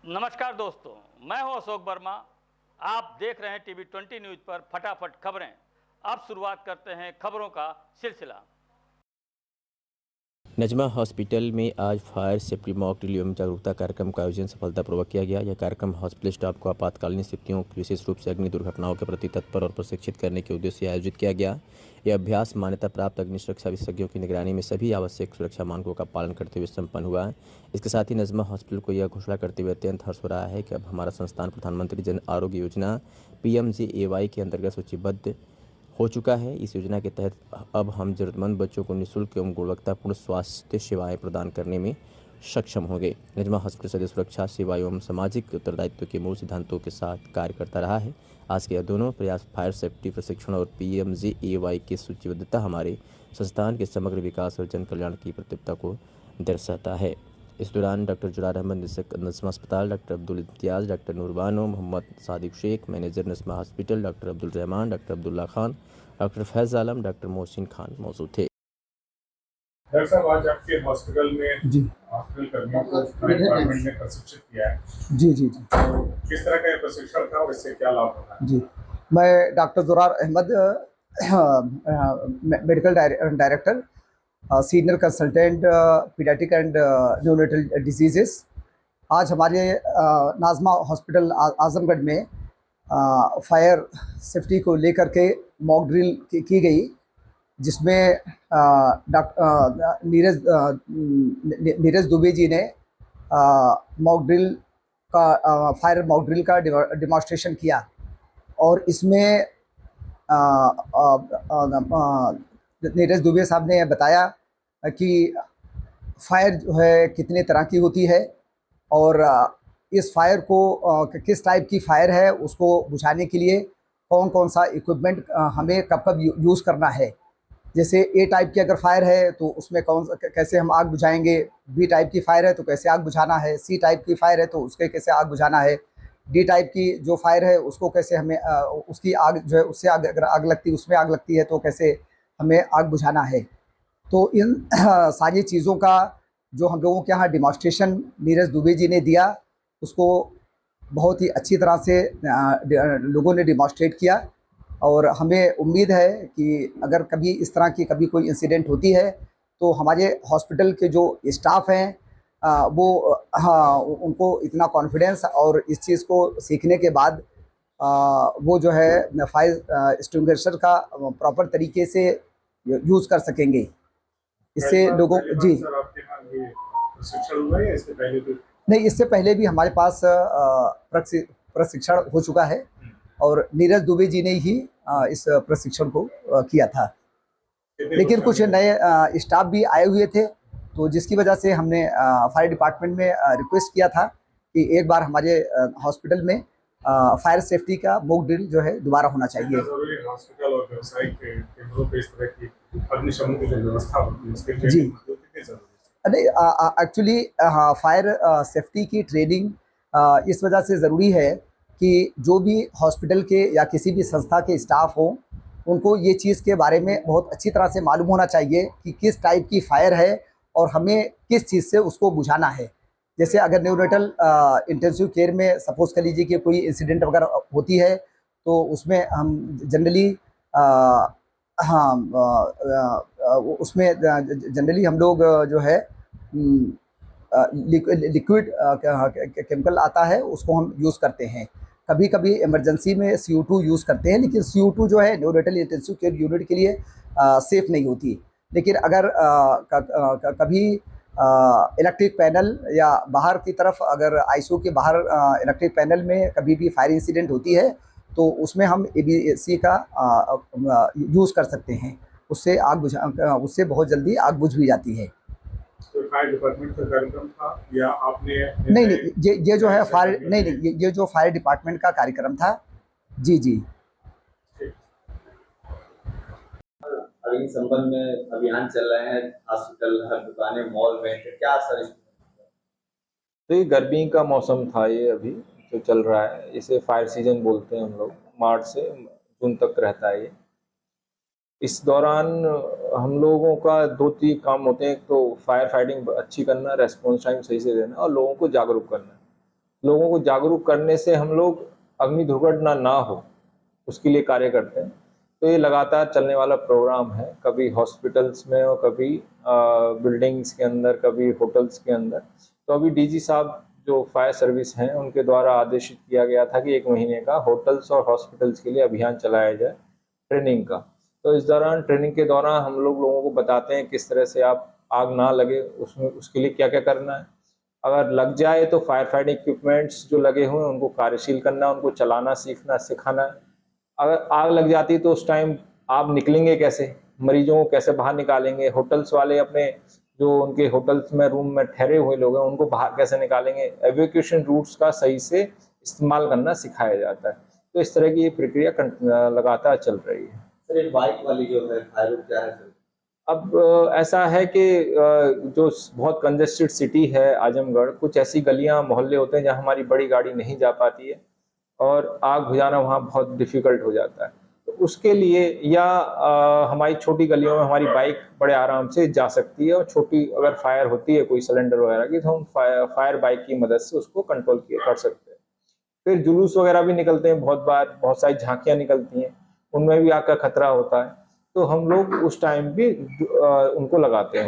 नमस्कार दोस्तों, मैं हूं अशोक वर्मा। आप देख रहे हैं टीवी 20 न्यूज पर फटाफट खबरें। अब शुरुआत करते हैं खबरों का सिलसिला। नजमा हॉस्पिटल में आज फायर सेफ्टी मॉक ड्रिल एवं जागरूकता कार्यक्रम का आयोजन सफलतापूर्वक किया गया। यह कार्यक्रम हॉस्पिटल स्टाफ को आपातकालीन स्थितियों, विशेष रूप से अग्नि दुर्घटनाओं के प्रति तत्पर और प्रशिक्षित करने के उद्देश्य से आयोजित किया गया। यह अभ्यास मान्यता प्राप्त अग्नि सुरक्षा विशेषज्ञों की निगरानी में सभी आवश्यक सुरक्षा मानकों का पालन करते हुए संपन्न हुआ। इसके साथ ही नजमा हॉस्पिटल को यह घोषणा करते हुए अत्यंत हर्ष हो रहा है कि अब हमारा संस्थान प्रधानमंत्री जन आरोग्य योजना PMJAY के अंतर्गत सूचीबद्ध हो चुका है। इस योजना के तहत अब हम जरूरतमंद बच्चों को निःशुल्क एवं गुणवत्तापूर्ण स्वास्थ्य सेवाएं प्रदान करने में सक्षम होंगे। नजमा हॉस्पिटल सदैव सुरक्षा, सेवा एवं सामाजिक उत्तरदायित्व के मूल सिद्धांतों के साथ कार्य करता रहा है। आज के यह दोनों प्रयास फायर सेफ्टी प्रशिक्षण और PMJAY की सूचीबद्धता हमारे संस्थान के समग्र विकास और जन कल्याण की प्रतिबद्धता को दर्शाता है। इस दौरान डॉक्टर जुलार अहमद, निदेशक नजमा अस्पताल, doctor Abdul Imtiaz, doctor Noorbano, Mohammad Sadiq Shaikh, manager Najma hospital, doctor Abdul Rahman, doctor Abdullah Khan, doctor Faiz Alam, doctor Mohsin Khan मौजूद थे। डॉक्टर साहब, आज आपके हॉस्पिटल में जी हॉस्पिटल कर्मियों को फायर डिपार्टमेंट ने प्रशिक्षित किया है। जी जी जी तो किस तरह का ये प्रशिक्षण था और इससे क्या लाभ होगा? जी मैं doctor Zurar Ahmad, medical director, senior consultant paediatric and neonatal diseases. आज हमारे नाजमा हॉस्पिटल आजमगढ़ में फायर सेफ्टी को लेकर के मॉक ड्रिल की गई, जिसमें डॉक्टर नीरज दुबे जी ने मॉक ड्रिल का फायर मॉक ड्रिल का डिमॉन्स्ट्रेशन किया। और इसमें नीरज दुबे साहब ने बताया कि फायर जो है कितने तरह की होती है और इस फायर को किस टाइप की फायर है, उसको बुझाने के लिए कौन कौन सा इक्विपमेंट हमें कब कब यूज़ करना है। जैसे ए टाइप की अगर फायर है तो उसमें कैसे हम आग बुझाएंगे, बी टाइप की फायर है तो कैसे आग बुझाना है, सी टाइप की फायर है तो उसके कैसे आग बुझाना है, डी टाइप की जो फायर है उसको कैसे हमें उसकी आग जो है उससे आग अगर आग लगती उसमें आग लगती है तो कैसे हमें आग बुझाना है। तो इन सारी चीज़ों का जो हम लोगों के यहाँ डिमॉन्स्ट्रेशन नीरज दुबे जी ने दिया, उसको बहुत ही अच्छी तरह से लोगों ने डिमॉन्स्ट्रेट किया। और हमें उम्मीद है कि अगर कभी इस तरह की कभी कोई इंसिडेंट होती है तो हमारे हॉस्पिटल के जो स्टाफ हैं वो उनको इतना कॉन्फिडेंस और इस चीज़ को सीखने के बाद वो जो है फायर एक्सटिंग्विशर का प्रॉपर तरीके से यूज़ कर सकेंगे। इससे लोगों जी सर, आपके यहाँ ये प्रशिक्षण हुआ है इससे पहले भी? नहीं, इससे पहले भी हमारे पास प्रशिक्षण हो चुका है और नीरज दुबे जी ने ही इस प्रशिक्षण को किया था। लेकिन कुछ नए स्टाफ भी आए हुए थे, तो जिसकी वजह से हमने फायर डिपार्टमेंट में रिक्वेस्ट किया था कि एक बार हमारे हॉस्पिटल में फायर सेफ्टी का मॉक ड्रिल जो है दोबारा होना चाहिए। हॉस्पिटल और व्यावसायिक केंद्रों पे इस तरह की अग्निशमन की जो व्यवस्था होती है उसके लिए जी। कितनी जरूरी है? नहीं, एक्चुअली फायर सेफ्टी की ट्रेनिंग इस वजह से ज़रूरी है कि जो भी हॉस्पिटल के या किसी भी संस्था के स्टाफ हों, उनको ये चीज़ के बारे में बहुत अच्छी तरह से मालूम होना चाहिए कि किस टाइप की फायर है और हमें किस चीज़ से उसको बुझाना है। जैसे अगर न्यूनेटल इंटेंसिव केयर में सपोज़ कर लीजिए कि कोई इंसिडेंट वगैरह होती है तो उसमें हम जनरली उसमें जनरली हम लोग जो है लिक्विड केमिकल आता है उसको हम यूज़ करते हैं। कभी कभी इमरजेंसी में CO2 यूज़ करते हैं, लेकिन CO2 जो है न्यूनेटल इंटेंसिव केयर यूनिट के लिए सेफ़ नहीं होती। लेकिन अगर कभी इलेक्ट्रिक पैनल या बाहर की तरफ अगर ICU के बाहर इलेक्ट्रिक पैनल में कभी भी फायर इंसिडेंट होती है तो उसमें हम ABC का यूज़ कर सकते हैं। उससे बहुत जल्दी आग बुझ भी जाती है। तो फायर डिपार्टमेंट का कार्यक्रम था या आपने नहीं, ये जो है फायर नहीं, ये जो फायर डिपार्टमेंट का कार्यक्रम था। जी जी। अग्नि संबंध में अभियान चल रहे हैं, हॉस्पिटल, हर दुकानें, मॉल में, क्या असर इसमें? तो ये गर्मी का मौसम था, ये अभी जो चल रहा है इसे फायर सीजन बोलते हैं हम लोग। मार्च से जून तक रहता है ये। इस दौरान हम लोगों का 2-3 काम होते हैं। एक तो फायर फाइटिंग अच्छी करना, रेस्पॉन्स टाइम सही से देना और लोगों को जागरूक करना। लोगों को जागरूक करने से हम लोग अग्नि दुर्घटना ना हो उसके लिए कार्य करते हैं। तो ये लगातार चलने वाला प्रोग्राम है, कभी हॉस्पिटल्स में और कभी बिल्डिंग्स के अंदर, कभी होटल्स के अंदर। तो अभी डीजी साहब जो फायर सर्विस हैं उनके द्वारा आदेशित किया गया था कि 1 महीने का होटल्स और हॉस्पिटल्स के लिए अभियान चलाया जाए ट्रेनिंग का। तो इस दौरान ट्रेनिंग के दौरान हम लोगों को बताते हैं किस तरह से आप आग ना लगे उसमें उसके लिए क्या क्या करना है। अगर लग जाए तो फायर फाइटिंग इक्विपमेंट्स जो लगे हुए हैं उनको कार्यशील करना, उनको चलाना सीखना सिखाना है। अगर आग लग जाती है तो उस टाइम आप निकलेंगे कैसे, मरीजों को कैसे बाहर निकालेंगे, होटल्स वाले अपने जो उनके होटल्स में रूम में ठहरे हुए लोग हैं उनको बाहर कैसे निकालेंगे, एवैक्यूएशन रूट्स का सही से इस्तेमाल करना सिखाया जाता है। तो इस तरह की ये प्रक्रिया लगातार चल रही है। सर ये बाइक वाली जो है फायर क्या है सर? अब ऐसा है कि जो बहुत कंजेस्टेड सिटी है आजमगढ़, कुछ ऐसी गलियां मोहल्ले होते हैं जहां हमारी बड़ी गाड़ी नहीं जा पाती है और आग बुझाना वहां बहुत डिफ़िकल्ट हो जाता है। तो उसके लिए या हमारी छोटी गलियों में हमारी बाइक बड़े आराम से जा सकती है और छोटी अगर फायर होती है कोई सिलेंडर वगैरह की तो हम फायर बाइक की मदद से उसको कंट्रोल कर सकते हैं। फिर जुलूस वगैरह भी निकलते हैं, बहुत बार बहुत सारी झांकियाँ निकलती हैं, उनमें भी आग का खतरा होता है, तो हम लोग उस टाइम भी उनको लगाते हैं।